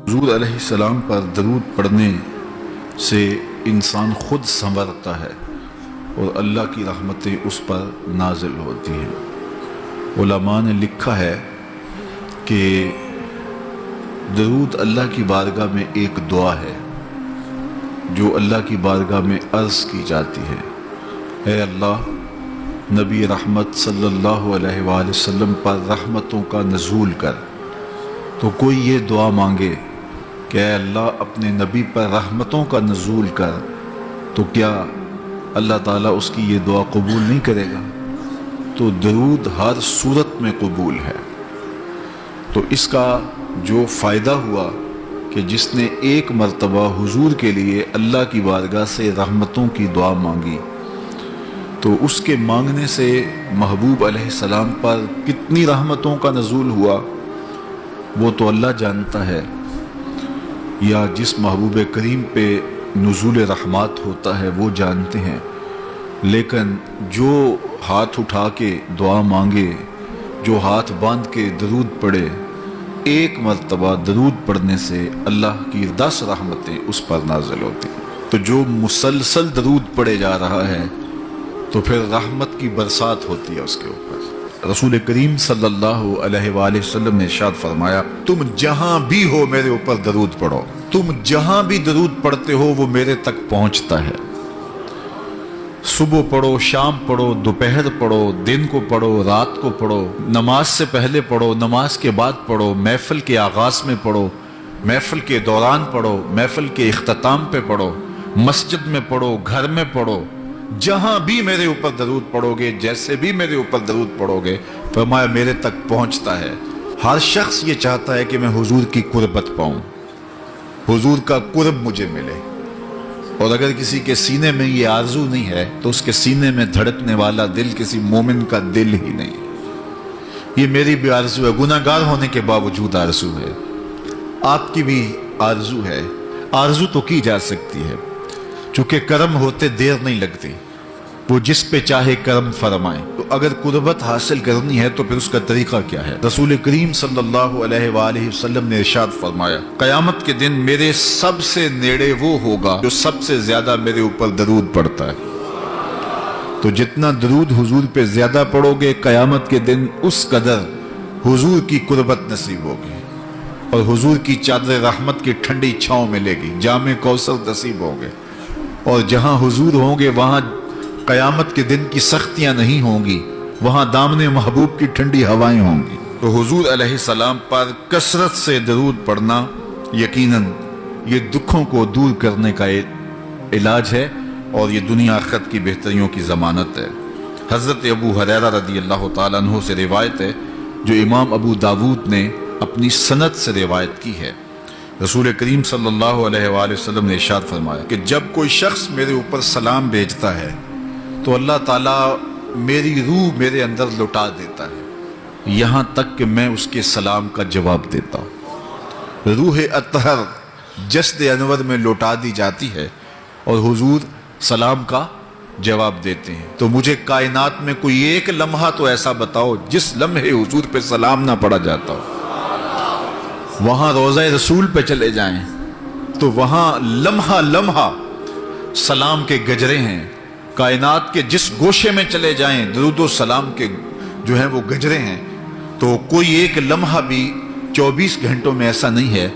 حضور علیہ السلام پر درود پڑھنے سے انسان خود سنورتا ہے اور اللہ کی رحمتیں اس پر نازل ہوتی ہیں۔ علماء نے لکھا ہے کہ درود اللہ کی بارگاہ میں ایک دعا ہے جو اللہ کی بارگاہ میں عرض کی جاتی ہے، اے اللہ، نبی رحمت صلی اللہ علیہ وآلہ وسلم پر رحمتوں کا نزول کر۔ تو کوئی یہ دعا مانگے کہ اے اللہ اپنے نبی پر رحمتوں کا نزول کر، تو کیا اللہ تعالیٰ اس کی یہ دعا قبول نہیں کرے گا؟ تو درود ہر صورت میں قبول ہے۔ تو اس کا جو فائدہ ہوا کہ جس نے ایک مرتبہ حضور کے لیے اللہ کی بارگاہ سے رحمتوں کی دعا مانگی، تو اس کے مانگنے سے محبوب علیہ السلام پر کتنی رحمتوں کا نزول ہوا وہ تو اللہ جانتا ہے، یا جس محبوب کریم پہ نزول رحمات ہوتا ہے وہ جانتے ہیں، لیکن جو ہاتھ اٹھا کے دعا مانگے، جو ہاتھ باندھ کے درود پڑھے، ایک مرتبہ درود پڑھنے سے اللہ کی 10 رحمتیں اس پر نازل ہوتی ہیں۔ تو جو مسلسل درود پڑھے جا رہا ہے تو پھر رحمت کی برسات ہوتی ہے اس کے اوپر۔ رسول کریم صلی اللہ علیہ وآلہ وسلم نے ارشاد فرمایا، تم جہاں بھی ہو میرے اوپر درود پڑھو، تم جہاں بھی درود پڑھتے ہو وہ میرے تک پہنچتا ہے۔ صبح پڑھو، شام پڑھو، دوپہر پڑھو، دن کو پڑھو، رات کو پڑھو، نماز سے پہلے پڑھو، نماز کے بعد پڑھو، محفل کے آغاز میں پڑھو، محفل کے دوران پڑھو، محفل کے اختتام پہ پڑھو، مسجد میں پڑھو، گھر میں پڑھو، جہاں بھی میرے اوپر درود پڑھو گے، جیسے بھی میرے اوپر درود پڑھو گے، فرمایا میرے تک پہنچتا ہے۔ ہر شخص یہ چاہتا ہے کہ میں حضور کی قربت پاؤں، حضور کا قرب مجھے ملے، اور اگر کسی کے سینے میں یہ آرزو نہیں ہے تو اس کے سینے میں دھڑکنے والا دل کسی مومن کا دل ہی نہیں ہے۔ یہ میری بھی آرزو ہے، گناہ گار ہونے کے باوجود آرزو ہے، آپ کی بھی آرزو ہے۔ آرزو تو کی جا سکتی ہے، چونکہ کرم ہوتے دیر نہیں لگتی، وہ جس پہ چاہے کرم فرمائے۔ تو اگر قربت حاصل کرنی ہے تو پھر اس کا طریقہ کیا ہے؟ رسول کریم صلی اللہ علیہ وآلہ وسلم نے ارشاد فرمایا، قیامت کے دن میرے سب سے نیڑے وہ ہوگا جو سب سے زیادہ میرے اوپر درود پڑھتا ہے۔ تو جتنا درود حضور پہ زیادہ پڑھو گے، قیامت کے دن اس قدر حضور کی قربت نصیب ہوگی، اور حضور کی چادر رحمت کی ٹھنڈی چھاؤں ملے گی، جام کوثر نصیب ہوگے، اور جہاں حضور ہوں گے وہاں قیامت کے دن کی سختیاں نہیں ہوں گی، وہاں دامن محبوب کی ٹھنڈی ہوائیں ہوں گی۔ تو حضور علیہ السلام پر کثرت سے درود پڑھنا یقیناً یہ دکھوں کو دور کرنے کا علاج ہے، اور یہ دنیا آخرت کی بہتریوں کی ضمانت ہے۔ حضرت ابو ہریرہ رضی اللہ تعالیٰ عنہ سے روایت ہے جو امام ابو داود نے اپنی سند سے روایت کی ہے۔ رسول کریم صلی اللہ علیہ وآلہ وسلم نے ارشاد فرمایا کہ جب کوئی شخص میرے اوپر سلام بھیجتا ہے تو اللہ تعالیٰ میری روح میرے اندر لٹا دیتا ہے، یہاں تک کہ میں اس کے سلام کا جواب دیتا ہوں۔ روح اطہر جسد انور میں لوٹا دی جاتی ہے اور حضور سلام کا جواب دیتے ہیں۔ تو مجھے کائنات میں کوئی ایک لمحہ تو ایسا بتاؤ جس لمحے حضور پہ سلام نہ پڑھا جاتا ہو۔ وہاں روضہ رسول پہ چلے جائیں تو وہاں لمحہ لمحہ سلام کے گجرے ہیں، کائنات کے جس گوشے میں چلے جائیں درود و سلام کے جو ہیں وہ گجرے ہیں۔ تو کوئی ایک لمحہ بھی 24 گھنٹوں میں ایسا نہیں ہے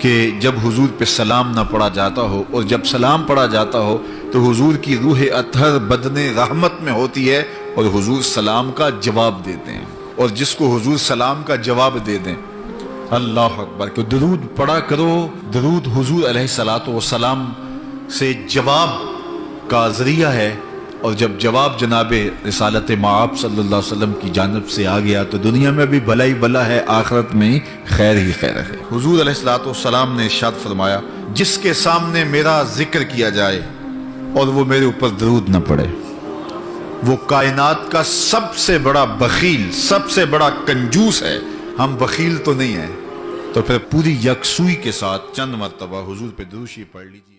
کہ جب حضور پہ سلام نہ پڑھا جاتا ہو، اور جب سلام پڑھا جاتا ہو تو حضور کی روح اطہر بدن رحمت میں ہوتی ہے اور حضور سلام کا جواب دیتے ہیں، اور جس کو حضور سلام کا جواب دے دیں، اللہ اکبر، کہ درود پڑھا کرو۔ درود حضور علیہ الصلوۃ والسلام سے جواب کا ذریعہ ہے، اور جب جواب جناب رسالت مآب صلی اللہ علیہ وسلم کی جانب سے آ گیا تو دنیا میں بھی بھلا ہی بھلا ہے، آخرت میں ہی خیر ہے۔ حضور علیہ الصلوۃ والسلام نے ارشاد فرمایا، جس کے سامنے میرا ذکر کیا جائے اور وہ میرے اوپر درود نہ پڑے، وہ کائنات کا سب سے بڑا بخیل، سب سے بڑا کنجوس ہے۔ ہم بخیل تو نہیں ہیں، تو پھر پوری یکسوئی کے ساتھ چند مرتبہ حضور پہ درود شریف پڑھ لیجیے۔